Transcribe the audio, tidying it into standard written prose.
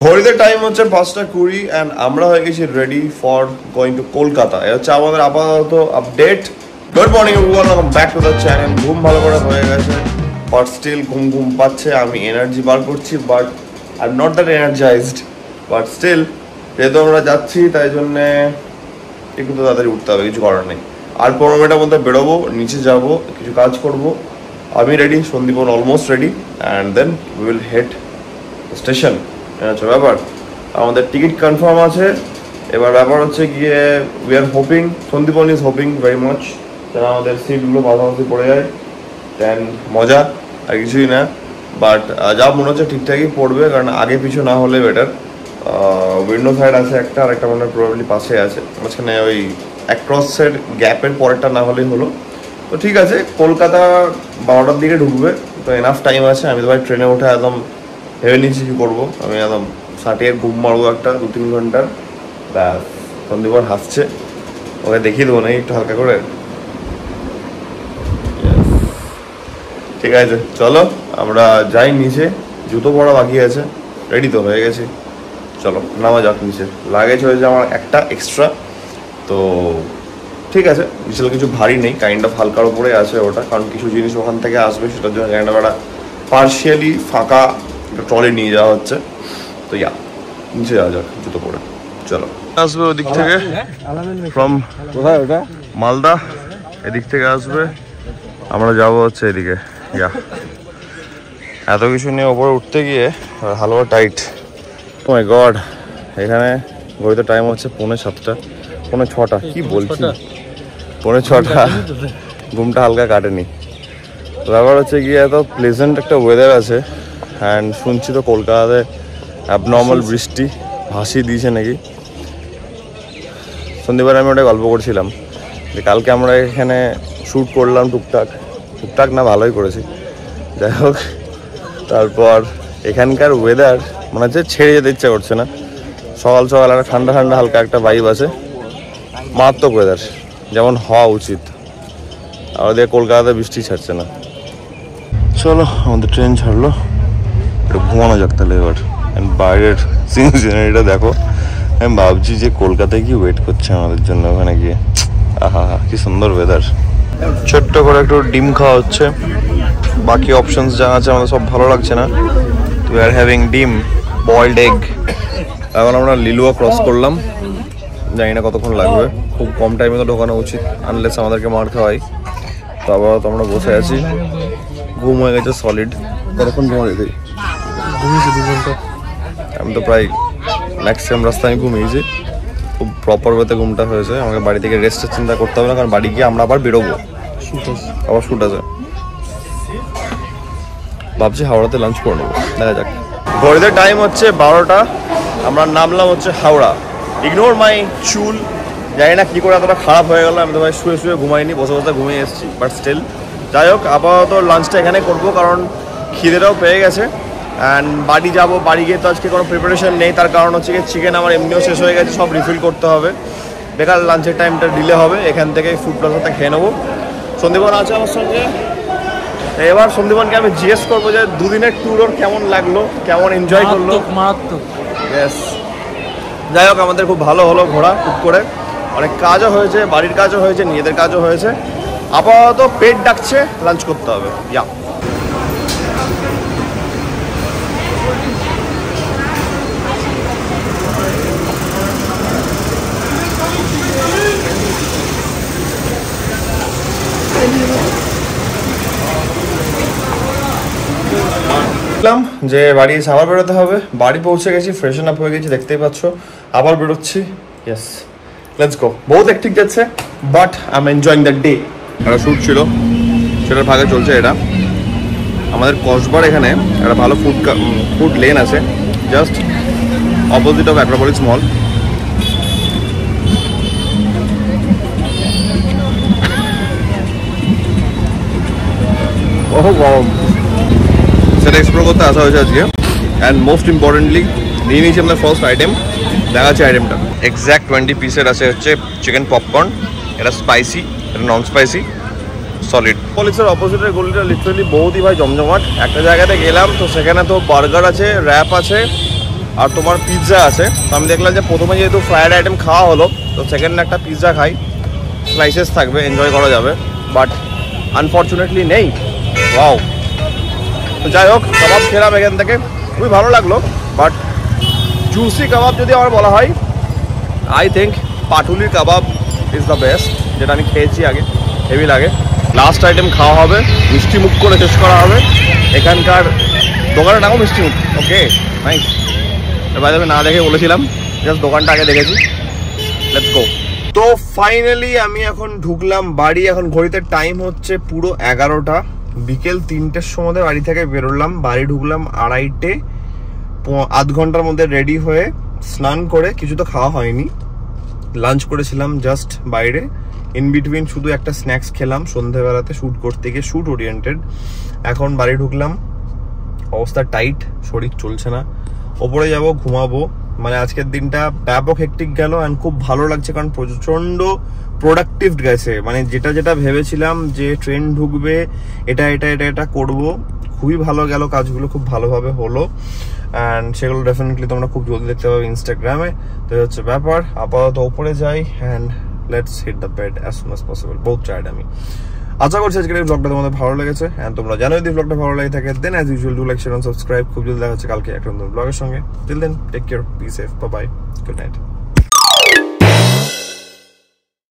ঘড়িতে টাইম হচ্ছে 5:20 অ্যান্ড আমরা হয়ে গেছি ready for going to Kolkata. এটা হচ্ছে আমাদের আপাতত update. Good morning everyone, welcome back to the channel. ঘুম ভালো করে হয়ে গেছে, বাট স্টিল ঘুম ঘুম পাচ্ছে। আমি এনার্জি বার করছি, but I am not that energized, but still যেহেতু আমরা যাচ্ছি তাই জন্যে একটু তো তাড়াতাড়ি উঠতে হবে, কিছু করার নেই। আর 15 মিনিটের মধ্যে বেরোবো, নিচে যাব, কিছু কাজ করব। আমি ready, Sandipan almost ready, and then we will head station. আচ্ছা, ব্যাপার আমাদের টিকিট কনফার্ম আছে। এবার ব্যাপার হচ্ছে গিয়ে we are hoping, Sandipan is hoping very much যেন আমাদের সিটগুলো পাশাপাশি পড়ে যায়, দেন মজা, আর কিছুই না। বাট যা মনে হচ্ছে ঠিকঠাকই পড়বে, কারণ আগে পিছু না হলে বেটার। উইন্ডো সাইড আছে একটা, আর একটা মনে হয় প্রবাবলি পাশে আছে, মাঝখানে ওই অ্যাক্রসের গ্যাপের পরেরটা না হলেই হলো। তো ঠিক আছে, কলকাতা 12টার দিকে ঢুকবে, তো এনাফ টাইম আছে। আমি তো ভাই ট্রেনে উঠে একদম ভেবে নিচ্ছি কী করবো। আমি একদম 60 ঘুম মারবো একটা 2-3 ঘন্টার। ব্যাস, সন্দীপন হাসছে, ওকে দেখিয়ে দেবো না একটু হালকা করে। ঠিক আছে, চলো আমরা যাই নিচে। জুতো পরা বাকি আছে, রেডি তো হয়ে গেছি, চলো নামা যাক নিচে। লাগেজ হয়েছে আমার একটা এক্সট্রা, তো ঠিক আছে, বিশাল কিছু ভারী নেই, কাইন্ড অফ হালকার উপরে আছে ওটা, কারণ কিছু জিনিস ওখান থেকে আসবে, সেটার জন্য কাইন্ড অফ একটা পার্শিয়ালি ফাঁকা একটা ট্রলি নিয়ে যাওয়া হচ্ছে। তো ইয়া, নিচে যাওয়া যাক জুতো পরে, চলো। আসবে ওদিক থেকে, ফ্রম কোথায় ওটা, মালদা, এদিক থেকে আসবে। আমরা যাবো হচ্ছে এদিকে। ইয়া, এত কিছু নিয়ে ওপরে উঠতে গিয়ে হালুয়া টাইট। ও মাই গড, এখানে ঘড়িতে টাইম হচ্ছে 5:45, 5:06, কি বলছি 5:06। ঘুমটা হালকা কাটেনি। ব্যাপার হচ্ছে গিয়ে এত প্লেজেন্ট একটা ওয়েদার আছে, অ্যান্ড শুনছি তো কলকাতাতে অ্যাবনর্মাল বৃষ্টি ভাসিয়ে দিয়েছে নাকি। সন্ধ্যেবার আমি ওটা গল্প করছিলাম যে কালকে আমরা এখানে শ্যুট করলাম টুকটাক না, ভালোই করেছি, যাই হোক। তারপর এখানকার ওয়েদার মনে হচ্ছে ছেড়ে যেতে ইচ্ছা করছে না। সকাল সকাল একটা ঠান্ডা ঠান্ডা হালকা একটা ভাইব আছে, মারাত্মক ওয়েদার, যেমন হওয়া উচিত। আমাদের কলকাতাতে বৃষ্টি ছাড়ছে না। চলো, আমাদের ট্রেন ছাড়লো, একটু ঘুমানো যাক তাহলে এবার। বাইরের সিনারিটা দেখো, আমি ভাবছি যে কলকাতায় কি ওয়েট করছে আমাদের জন্য ওখানে গিয়ে। আহা, কি সুন্দর ওয়েদার। ছোট্ট করে একটু ডিম খাওয়া হচ্ছে, বাকি অপশনস যা আছে আমাদের সব ভালো লাগছে না। উই আর হ্যাভিং ডিম, বয়েলড এগ। এখন আমরা লিলুয়া ক্রস করলাম, জানি না কতক্ষণ লাগবে, খুব কম টাইমে তো ঢোকানো উচিত, আনলেস আমাদেরকে মার খাওয়াই। তো আবার তো আমরা বসে আছি, ঘুম হয়ে গেছে সলিড। কতক্ষণ ঘুমিয়েছি? 2 ঘন্টা। আমি তো প্রায় ম্যাক্সিমাম রাস্তা আমি ঘুমিয়েছি, খুব প্রপার ওয়েতে ঘুমটা হয়েছে। আমাকে বাড়ি থেকে রেস্টের চিন্তা করতে হবে না, কারণ বাড়ি গিয়ে আমরা আবার বেরোবো, আবার শ্যুট আছে। ভাবছি হাওড়াতে লাঞ্চ করে নেবো, দেখা যাক। ঘড়িতে টাইম হচ্ছে 12টা, আমরা নামলাম হচ্ছে হাওড়া। ইগনোর মাই চুল, জানি না কী করে এতটা খারাপ হয়ে গেল। আমি তো ভাই শুয়ে শুয়ে ঘুমাইনি, বসে বসে ঘুমিয়ে এসেছি, বাট স্টিল যাই হোক, আপাতত লাঞ্চটা এখানে করবো, কারণ খিদেটাও পেয়ে গেছে। অ্যান্ড বাড়ি যাবো, বাড়ি গিয়ে তো আজকে কোনো প্রিপারেশন নেই, তার কারণ হচ্ছে কি চিকেন আমার এমনিও শেষ হয়ে গেছে, সব রিফিল করতে হবে। বেকার লাঞ্চের টাইমটা ডিলে হবে, এখান থেকে ফুড প্লাজাতে খেয়ে নেবো। সন্দীপন আছে আমার সঙ্গে, এবার সন্দীপনকে আমি জিজ্ঞেস করবো যে 2 দিনের ট্যুর ওর কেমন লাগলো, কেমন এনজয় করলো। মারাত্মক। ইয়েস, যাই হোক, আমাদের খুব ভালো হলো ঘোরা, টুক করে অনেক কাজও হয়েছে, বাড়ির কাজও হয়েছে, নিজেদের কাজও হয়েছে। আপাতত পেট ডাকছে, লাঞ্চ করতে হবে। ইয়া, যে বাড়ি এসে আবার বেরোতে হবে। বাড়ি পৌঁছে গেছি, ফ্রেশন আপ হয়ে গেছি, দেখতেই পাচ্ছ, আবার বেরোচ্ছি। Yes, let's go. বহুত একটিক যাচ্ছে, but I am enjoying the day. একটা শ্যুট ছিল, সেটার ভাগে চলছে এটা। আমাদের কসবার এখানে একটা ভালো ফুড লেন আছে, just opposite of Acropolis mall. Oh, সেটা এক্সপ্লোর করতে আসা হয়েছে আজকে। অ্যান্ড মোস্ট ইম্পর্টেন্টলি নিয়ে নিয়েছি আমাদের ফার্স্ট আইটেম, দেখাচ্ছি আইটেমটা। এক্স্যাক্ট 20 পিসের আছে হচ্ছে চিকেন পপকর্ন। এটা স্পাইসি, এটা নন স্পাইসি, সলিড। পলিসের অপোজিটের গলিটা লিটারালি বহুতই ভাই জমজমাট। একটা জায়গাতে গেলাম তো সেখানে তো বার্গার আছে, র্যাপ আছে, আর তোমার পিৎজা আছে। তো আমি দেখলাম যে প্রথমে যেহেতু ফ্রায়েড আইটেম খাওয়া হলো, তো সেকেন্ডে একটা পিৎজা খাই, স্লাইসেস থাকবে, এনজয় করা যাবে। বাট আনফর্চুনেটলি নেই। ওয়াও। তো যাই হোক, কাবাব খেলাম এখান থেকে, খুবই ভালো লাগলো। বাট জুসি কাবাব যদি আমার বলা হয়, আই থিঙ্ক পাটুলির কাবাব ইজ দ্য বেস্ট, যেটা আমি খেয়েছি আগে, হেভি লাগে। লাস্ট আইটেম খাওয়া হবে, মিষ্টি মুখ করে শেষ করা হবে। এখানকার দোকানের নামও মিষ্টি মুখ। ওকে, নাইস। এবার আমি না দেখে বলেছিলাম, জাস্ট দোকানটা আগে দেখেছি। Let's go. তো ফাইনালি আমি এখন ঢুকলাম বাড়ি। এখন ঘড়িতে টাইম হচ্ছে পুরো 11টা, বিকেল 3টের সময় বাড়ি থেকে বেরোলাম। বাড়ি ঢুকলাম 2:30টে, আধ ঘন্টার মধ্যে রেডি হয়ে স্নান করে, কিছু তো খাওয়া হয়নি, লাঞ্চ করেছিলাম জাস্ট বাইরে। ইন বিটুইন শুধু একটা স্ন্যাক্স খেলাম সন্ধ্যেবেলাতে শ্যুট করতে গিয়ে, শ্যুট ওরিয়েন্টেড। এখন বাড়ি ঢুকলাম, অবস্থা টাইট, শরীর চলছে না। ওপরে যাব, ঘুমাবো। মানে আজকের দিনটা ব্যাপক হেক্টিক গেল অ্যান্ড খুব ভালো লাগছে, কারণ প্রচন্ড প্রোডাক্টিভ গেছে। মানে যেটা যেটা ভেবেছিলাম যে ট্রেন ঢুকবে, এটা এটা এটা এটা করবো, খুবই ভালো গেল, কাজগুলো খুব ভালোভাবে হলো। অ্যান্ড সেগুলো ডেফিনেটলি তোমরা খুব জলদি দেখতে পাবে ইনস্টাগ্রামে। তো হচ্ছে ব্যাপার। আপাতত ওপরে যাই and let's hit the bed as soon as possible. বহুত টায়ার্ড আমি। আশা করছি আজকের এই ব্লগটা তোমাদের ভালো লেগেছে। অ্যান্ড তোমরা জানো যদি ব্লগটা ভালো লাগে থাকে, then as usual do like, share and subscribe. খুব জলদি দেখা হচ্ছে কালকে একটা নতুন ব্লগের সঙ্গে। Till then take care, be safe, bye bye, good night.